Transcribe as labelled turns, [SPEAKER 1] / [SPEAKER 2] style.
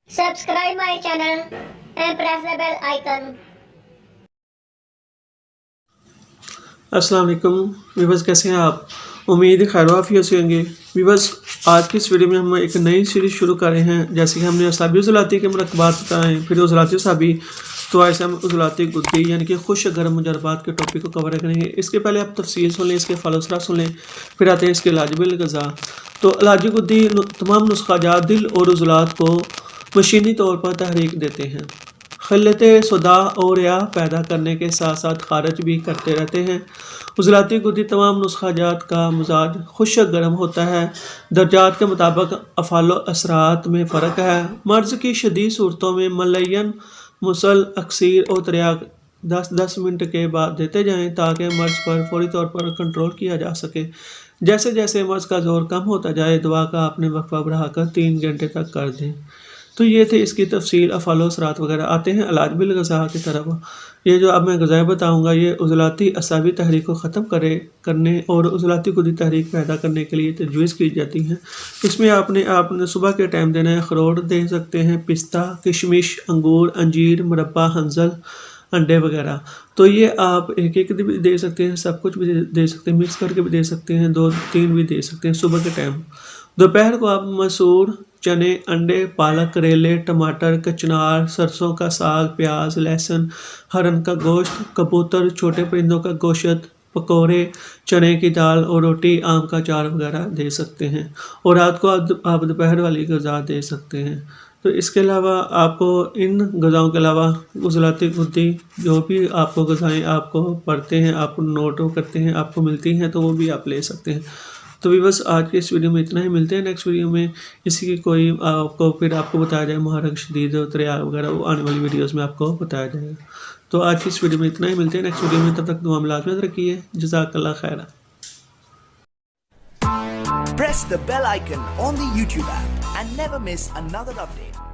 [SPEAKER 1] Subscribe my channel and press the bell icon.
[SPEAKER 2] अस्सलाम वालेकुम viewers, कैसे हैं आप? उम्मीद है खैर आफियत से होंगे। वीवर्स, आज की इस वीडियो में हम एक नई सीरीज़ शुरू कर रहे हैं। जैसे कि हमने असाबी उज़लाती के मरकबात बताएँ, फिर उज़लाती असाबी, तो ऐसे हम उज़लाती गुद्दी यानी कि खुश गर्म मुजरबात के टॉपिक को कवर करेंगे। इसके पहले आप तफसील सुन लें, इसके फलसफा सुन लें, फिर आते हैं इसके इलाज बिल गज़ा। तो इलाजी गुद्दी तमाम नुस्खाजात दिल और उज़लात को मशीनी तौर पर तहरीक देते हैं, खलत सदा और या पैदा करने के साथ साथ खारिज भी करते रहते हैं। उज़लाती गुद्दी तमाम नुस्खाजात का मिजाज खुश्क गर्म होता है। दर्जात के मुताबिक अफ़ाल असरात में फ़र्क है। मर्ज़ की शदीद सूरतों में मलयन मुसल अक्सीर और तरियाक 10-10 मिनट के बाद देते जाएं ताकि मर्ज़ पर फौरी तौर पर कंट्रोल किया जा सके। जैसे जैसे मर्ज़ का ज़ोर कम होता जाए, दवा का आपने वक्फा बढ़ाकर 3 घंटे तक कर दें। तो ये थे इसकी तफसील अफ़ाल असरात वगैरह। आते हैं इलाज बिल गज़ा की तरफ। ये जो अब मैं गज़ाएँ बताऊँगा, ये उज़लाती असाबी तहरीक को ख़त्म करने और उज़लाती गुद्दी तहरीक पैदा करने के लिए तजवीज़ की जाती हैं। इसमें आपने सुबह के टाइम देना है। अखरोट दे सकते हैं, पिस्ता, किशमिश, अंगूर, अंजीर, मुरब्बा, हंज़ल, अंडे वगैरह। तो ये आप एक-एक भी दे सकते हैं, सब कुछ भी दे सकते हैं, मिक्स करके भी दे सकते हैं, 2-3 भी दे सकते हैं सुबह के टाइम। दोपहर को आप मसूर, चने, अंडे, पालक, करेले, टमाटर, कचनार, सरसों का साग, प्याज, लहसुन, हरन का गोश्त, कबूतर, छोटे परिंदों का गोश्त, पकौड़े, चने की दाल और रोटी, आम का अचार वगैरह दे सकते हैं। और रात को आप दोपहर वाली ग़िज़ा दे सकते हैं। तो इसके अलावा आपको इन ग़िज़ाओं के अलावा उज़लाती गुद्दी जो भी आपको ग़िज़ाएँ आपको पढ़ते हैं, आप नोट करते हैं, आपको मिलती हैं, तो वो भी आप ले सकते हैं। तो बस आज के इस वीडियो में इतना ही। मिलते हैं नेक्स्ट वीडियो में। इसी की कोई आपको बताया जाए मुहर्रक शदीद और तरियाक वगैरह, वो आने वाली वीडियोज़ में आपको बताया जाएगा। तो आज की इस वीडियो में इतना ही। मिलते हैं नेक्स्ट वीडियो में। तब तक दुआ में लाज़िम रखिए। जज़ाकल्लाह Khaira.
[SPEAKER 3] Press the bell icon on the YouTube app and never miss another update.